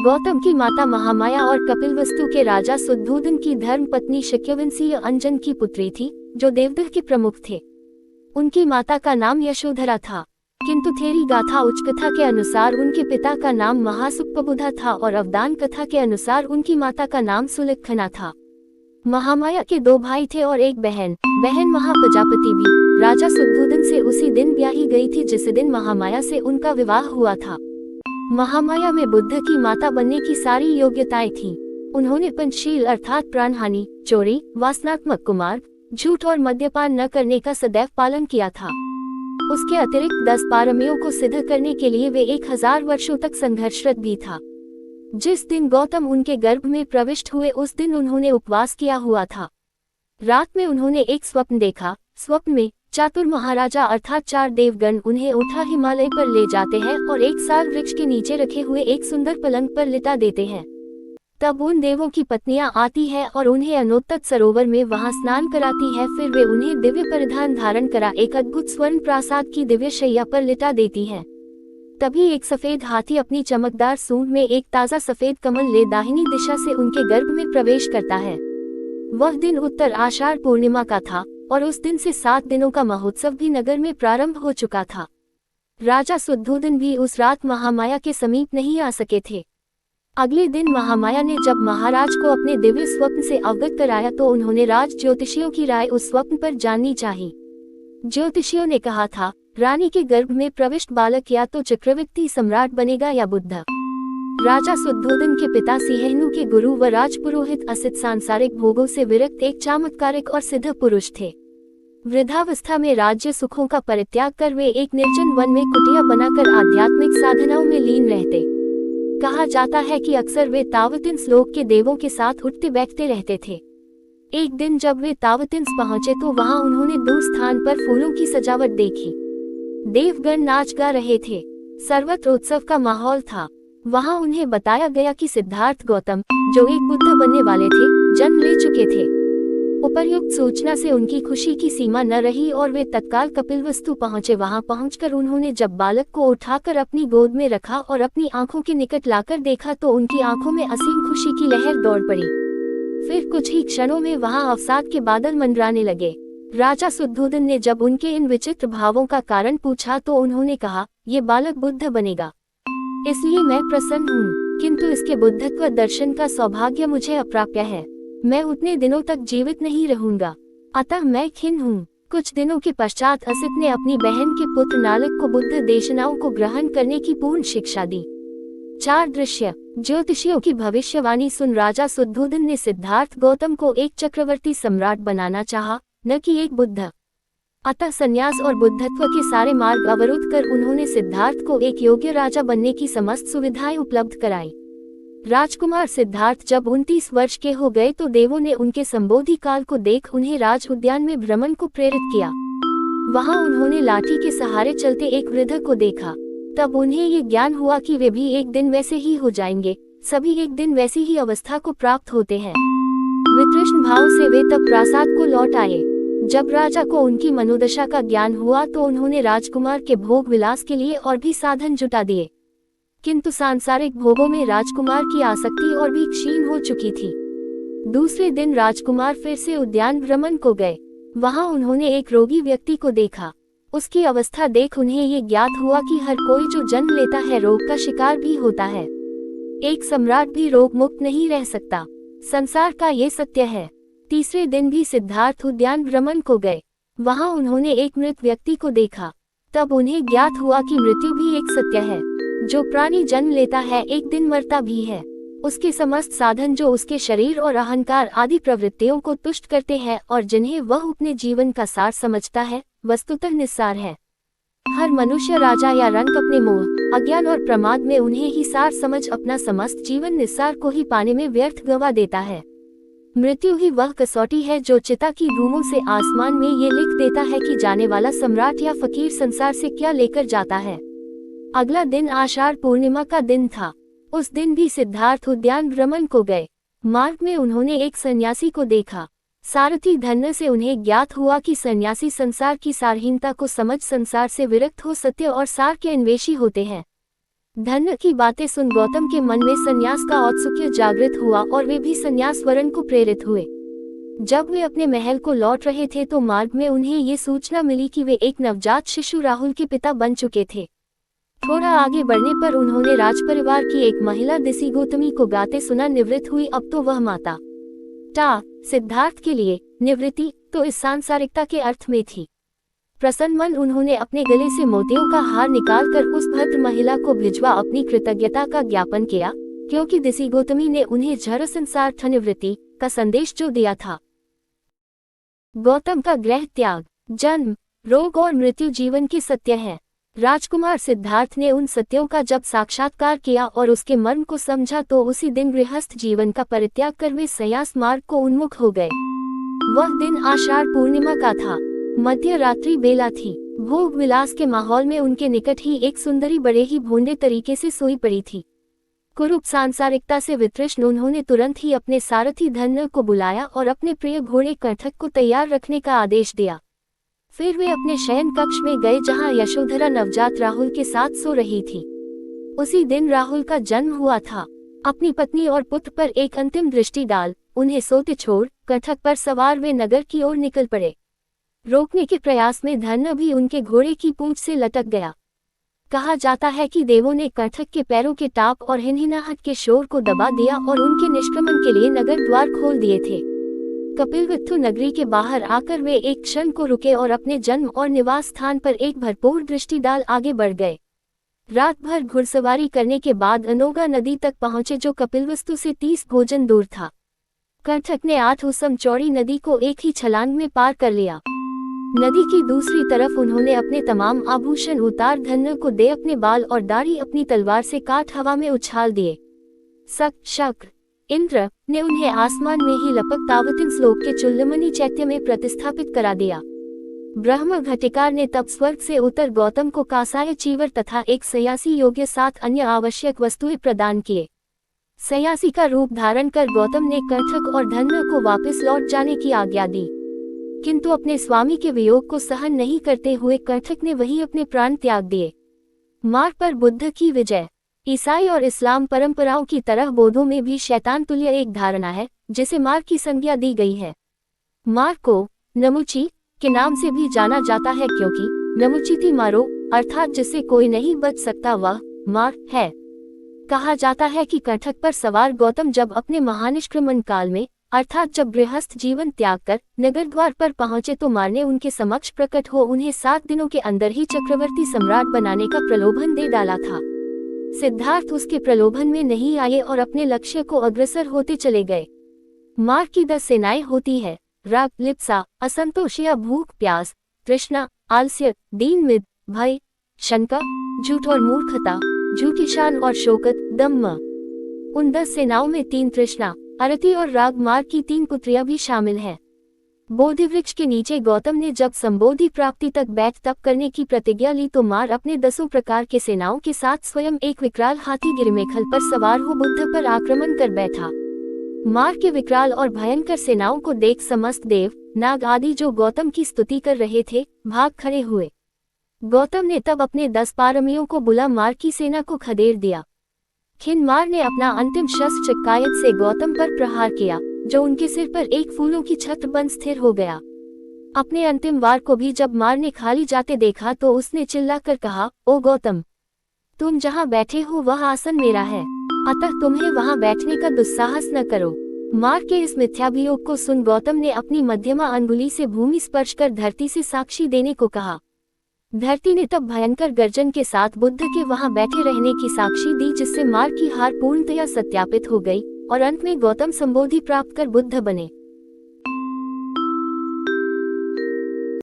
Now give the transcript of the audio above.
गौतम की माता महामाया और कपिलवस्तु के राजा शुद्धोदन की धर्म पत्नी शक्यवंशी अंजन की पुत्री थी, जो देवदह के प्रमुख थे। उनकी माता का नाम यशोधरा था, किंतु थेरी गाथा उच्चकथा के अनुसार उनके पिता का नाम महासुप्पबुधा था और अवदान कथा के अनुसार उनकी माता का नाम सुलक्षणा था। महामाया के 2 भाई थे और एक बहन महाप्रजापति भी राजा शुद्धोदन से उसी दिन ब्याही गई थी जिस दिन महामाया से उनका विवाह हुआ था। महामाया में बुद्ध की माता बनने की सारी योग्यताएं थीं। उन्होंने पंचशील अर्थात प्राणहानि, चोरी, वासनात्मक कुमार्ग, झूठ और मद्यपान न करने का सदैव पालन किया था। उसके अतिरिक्त 10 पारमियों को सिद्ध करने के लिए वे 1000 वर्षों तक संघर्षरत भी था। जिस दिन गौतम उनके गर्भ में प्रविष्ट हुए उस दिन उन्होंने उपवास किया हुआ था। रात में उन्होंने एक स्वप्न देखा। स्वप्न में चातुर महाराजा अर्थात 4 देवगण उन्हें उठा हिमालय पर ले जाते हैं और एक साल वृक्ष के नीचे रखे हुए एक सुंदर पलंग पर लिटा देते हैं। तब उन देवों की पत्नियां आती है और उन्हें अनोतत सरोवर में वहां स्नान कराती है। फिर वे उन्हें दिव्य परिधान धारण करा एक अद्भुत स्वर्ण प्रासाद की दिव्य शैया पर लिटा देती हैं। तभी एक सफेद हाथी अपनी चमकदार सूंड में एक ताजा सफेद कमल ले दाहिनी दिशा से उनके गर्भ में प्रवेश करता है। वह दिन उत्तर आषाढ़ पूर्णिमा का था और उस दिन से 7 दिनों का महोत्सव भी नगर में प्रारंभ हो चुका था। राजा शुद्धोदन भी उस रात महामाया के समीप नहीं आ सके थे। अगले दिन महामाया ने जब महाराज को अपने दिव्य स्वप्न से अवगत कराया तो उन्होंने राज ज्योतिषियों की राय उस स्वप्न पर जाननी चाहिए। ज्योतिषियों ने कहा था, रानी के गर्भ में प्रविष्ट बालक या तो चक्रवर्ती सम्राट बनेगा या बुद्ध। राजा शुद्धोदन के पिता सिंहनु के गुरु व राजपुरोहित असित सांसारिक भोगों से विरक्त एक चमत्कारिक और सिद्ध पुरुष थे। वृद्धावस्था में राज्य सुखों का परित्याग कर वे एक निर्जन वन में कुटिया बनाकर आध्यात्मिक साधनाओं में लीन रहते। कहा जाता है कि अक्सर वे तावतिंस लोक के देवों के साथ उठते बैठते रहते थे। एक दिन जब वे तावतिंस पहुंचे तो वहां उन्होंने दूर स्थान पर फूलों की सजावट देखी। देवगण नाच गा रहे थे, सर्वत्र उत्सव का माहौल था। वहां उन्हें बताया गया कि सिद्धार्थ गौतम, जो एक बुद्ध बनने वाले थे, जन्म ले चुके थे। उपर्युक्त सूचना से उनकी खुशी की सीमा न रही और वे तत्काल कपिलवस्तु पहुंचे। वहां पहुंचकर उन्होंने जब बालक को उठाकर अपनी गोद में रखा और अपनी आंखों के निकट लाकर देखा तो उनकी आंखों में असीम खुशी की लहर दौड़ पड़ी। फिर कुछ ही क्षणों में वहां अवसाद के बादल मंडराने लगे। राजा शुद्धोदन ने जब उनके इन विचित्र भावों का कारण पूछा तो उन्होंने कहा, ये बालक बुद्ध बनेगा, इसलिए मैं प्रसन्न हूँ, किंतु इसके बुद्धत्व दर्शन का सौभाग्य मुझे अप्राप्य है। मैं उतने दिनों तक जीवित नहीं रहूंगा, अतः मैं खिन्न हूँ। कुछ दिनों के पश्चात असित ने अपनी बहन के पुत्र नालक को बुद्ध देशनाओं को ग्रहण करने की पूर्ण शिक्षा दी। 4 दृश्य ज्योतिषियों की भविष्यवाणी सुन राजा शुद्धोदन ने सिद्धार्थ गौतम को एक चक्रवर्ती सम्राट बनाना चाहा, न कि एक बुद्ध। अतः संन्यास और बुद्धत्व के सारे मार्ग अवरुद्ध कर उन्होंने सिद्धार्थ को एक योग्य राजा बनने की समस्त सुविधाएं उपलब्ध कराई। राजकुमार सिद्धार्थ जब 29 वर्ष के हो गए तो देवों ने उनके संबोधि काल को देख उन्हें राज उद्यान में भ्रमण को प्रेरित किया। वहां उन्होंने लाठी के सहारे चलते एक वृद्ध को देखा। तब उन्हें ये ज्ञान हुआ कि वे भी एक दिन वैसे ही हो जाएंगे। सभी एक दिन वैसी ही अवस्था को प्राप्त होते हैं। वितृष्ण भाव से वे तब प्रासाद को लौट आए। जब राजा को उनकी मनोदशा का ज्ञान हुआ तो उन्होंने राजकुमार के भोग विलास के लिए और भी साधन जुटा दिए, किंतु सांसारिक भोगों में राजकुमार की आसक्ति और भी क्षीण हो चुकी थी। दूसरे दिन राजकुमार फिर से उद्यान भ्रमण को गए। वहां उन्होंने एक रोगी व्यक्ति को देखा। उसकी अवस्था देख उन्हें ये ज्ञात हुआ कि हर कोई जो जन्म लेता है रोग का शिकार भी होता है। एक सम्राट भी रोग मुक्त नहीं रह सकता। संसार का ये सत्य है। तीसरे दिन भी सिद्धार्थ उद्यान भ्रमण को गए। वहां उन्होंने एक मृत व्यक्ति को देखा। तब उन्हें ज्ञात हुआ कि मृत्यु भी एक सत्य है। जो प्राणी जन्म लेता है एक दिन मरता भी है। उसके समस्त साधन जो उसके शरीर और अहंकार आदि प्रवृत्तियों को तुष्ट करते हैं और जिन्हें वह अपने जीवन का सार समझता है, वस्तुतः निस्सार है। हर मनुष्य राजा या रंक अपने मोह, अज्ञान और प्रमाद में उन्हें ही सार समझ अपना समस्त जीवन निस्सार को ही पाने में व्यर्थ गवा देता है। मृत्यु ही वह कसौटी है जो चिता की धूमों से आसमान में ये लिख देता है कि जाने वाला सम्राट या फकीर संसार से क्या लेकर जाता है। अगला दिन आषाढ़ पूर्णिमा का दिन था। उस दिन भी सिद्धार्थ उद्यान भ्रमण को गए। मार्ग में उन्होंने एक सन्यासी को देखा। सारथी धन्य से उन्हें ज्ञात हुआ कि सन्यासी संसार की सारहीनता को समझ संसार से विरक्त हो सत्य और सार के अन्वेषी होते हैं। धन्य की बातें सुन गौतम के मन में संन्यास का औत्सुक्य जागृत हुआ और वे भी संन्यास वरण को प्रेरित हुए। जब वे अपने महल को लौट रहे थे तो मार्ग में उन्हें ये सूचना मिली कि वे एक नवजात शिशु राहुल के पिता बन चुके थे। थोड़ा आगे बढ़ने पर उन्होंने राजपरिवार की एक महिला दिसी गौतमी को गाते सुना, निवृत्त हुई अब तो वह माता। सिद्धार्थ के लिए निवृत्ति तो इस सांसारिकता के अर्थ में थी। प्रसन्न मन उन्होंने अपने गले से मोतियों का हार निकालकर उस भद्र महिला को भिजवा अपनी कृतज्ञता का ज्ञापन किया, क्योंकि दिसी गौतमी ने उन्हें जड़ संसार निवृत्ति का संदेश जो दिया था। गौतम का गृह त्याग, जन्म, रोग और मृत्यु जीवन के सत्य हैं। राजकुमार सिद्धार्थ ने उन सत्यों का जब साक्षात्कार किया और उसके मर्म को समझा तो उसी दिन गृहस्थ जीवन का परित्याग कर वे संन्यास मार्ग को उन्मुख हो गए। वह दिन आषाढ़ पूर्णिमा का था। मध्य रात्रि बेला थी। भोग विलास के माहौल में उनके निकट ही एक सुंदरी बड़े ही भोंडे तरीके से सोई पड़ी थी। कुरूप सांसारिकता से वितृष्ण उन्होंने तुरंत ही अपने सारथी धन्य को बुलाया और अपने प्रिय घोड़े कटक को तैयार रखने का आदेश दिया। फिर वे अपने शयन कक्ष में गए जहां यशोधरा नवजात राहुल के साथ सो रही थी। उसी दिन राहुल का जन्म हुआ था। अपनी पत्नी और पुत्र पर एक अंतिम दृष्टि डाल उन्हें सोते छोड़ कटक पर सवार वे नगर की ओर निकल पड़े। रोकने के प्रयास में धन्य भी उनके घोड़े की पूंछ से लटक गया। कहा जाता है कि देवों ने कटक के पैरों के टाप और हिनहिनाहट के शोर को दबा दिया और उनके निष्क्रमण के लिए नगर द्वार खोल दिए थे। कपिलवस्तु नगरी के बाहर आकर वे एक क्षण को रुके और अपने जन्म और निवास स्थान पर एक भरपूर दृष्टि डाल आगे बढ़ गए। रात भर घुड़सवारी करने के बाद अनोगा नदी तक पहुंचे जो कपिलवस्तु से 30 भोजन दूर था। कटक ने 8 उसम चौड़ी नदी को एक ही छलांग में पार कर लिया। नदी की दूसरी तरफ उन्होंने अपने तमाम आभूषण उतार धन्य को दे अपने बाल और दाढ़ी अपनी तलवार से काट हवा में उछाल दिए। शक्र इंद्र ने उन्हें आसमान में ही लपक तावतिन श्लोक के चुल्लमणि चैत्य में प्रतिस्थापित करा दिया। ब्रह्म घटिकार ने तब स्वर्ग से उतर गौतम को कासाय चीवर तथा एक सयासी योग्य 7 अन्य आवश्यक वस्तुएं प्रदान किए। सयासी का रूप धारण कर गौतम ने कटक और धन्य को वापस लौट जाने की आज्ञा दी, किंतु अपने स्वामी के वियोग को सहन नहीं करते हुए कटक ने वहीं अपने प्राण त्याग दिए। मार्ग पर बुद्ध की विजय। ईसाई और इस्लाम परंपराओं की तरह बौद्धों में भी शैतान तुल्य एक धारणा है जिसे मार्ग की संज्ञा दी गई है। मार्ग को नमुची के नाम से भी जाना जाता है क्योंकि नमुचिति मारो अर्थात जिससे कोई नहीं बच सकता वह मार्ग है। कहा जाता है कि कटक पर सवार गौतम जब अपने महानिष्क्रमण काल में अर्थात जब गृहस्थ जीवन त्याग कर नगर द्वार पर पहुंचे तो मार ने उनके समक्ष प्रकट हो उन्हें 7 दिनों के अंदर ही चक्रवर्ती सम्राट बनाने का प्रलोभन दे डाला था। सिद्धार्थ उसके प्रलोभन में नहीं आए और अपने लक्ष्य को अग्रसर होते चले गए। मार्ग की 10 सेनाएं होती है, राग, लिप्सा, असंतोष या भूख प्यास, तृष्णा, आलस्य, दीन मिद, भय, शंका, झूठ और मूर्खता, झूठी शान और शोकत, दम्म। उन 10 सेनाओं में 3 तृष्णा, अरति और राग मार्ग की 3 पुत्रियां भी शामिल हैं। बोधि वृक्ष के नीचे गौतम ने जब संबोधि प्राप्ति तक बैठ तप करने की प्रतिज्ञा ली तो मार अपने 10 प्रकार के सेनाओं के साथ स्वयं एक विकराल हाथी गिरमेखल पर सवार हो बुद्ध पर आक्रमण कर बैठा। मार के विकराल और भयंकर सेनाओं को देख समस्त देव, नाग आदि जो गौतम की स्तुति कर रहे थे भाग खड़े हुए। गौतम ने तब अपने 10 पारमियों को बुला मार की सेना को खदेड़ दिया। खिनमार ने अपना अंतिम शस्त्र चक्कायत से गौतम पर प्रहार किया जो उनके सिर पर एक फूलों की छत्र बन स्थिर हो गया। अपने अंतिम वार को भी जब मार ने खाली जाते देखा तो उसने चिल्लाकर कहा, ओ गौतम, तुम जहाँ बैठे हो वह आसन मेरा है, अतः तुम्हें वहाँ बैठने का दुस्साहस न करो। मार के इस मिथ्याभियोग को सुन गौतम ने अपनी मध्यमा अंगुली से भूमि स्पर्श कर धरती से साक्षी देने को कहा। धरती ने तब भयंकर गर्जन के साथ बुद्ध के वहां बैठे रहने की साक्षी दी जिससे मार की हार पूर्णतया सत्यापित हो गई और अंत में गौतम संबोधि प्राप्त कर बुद्ध बने।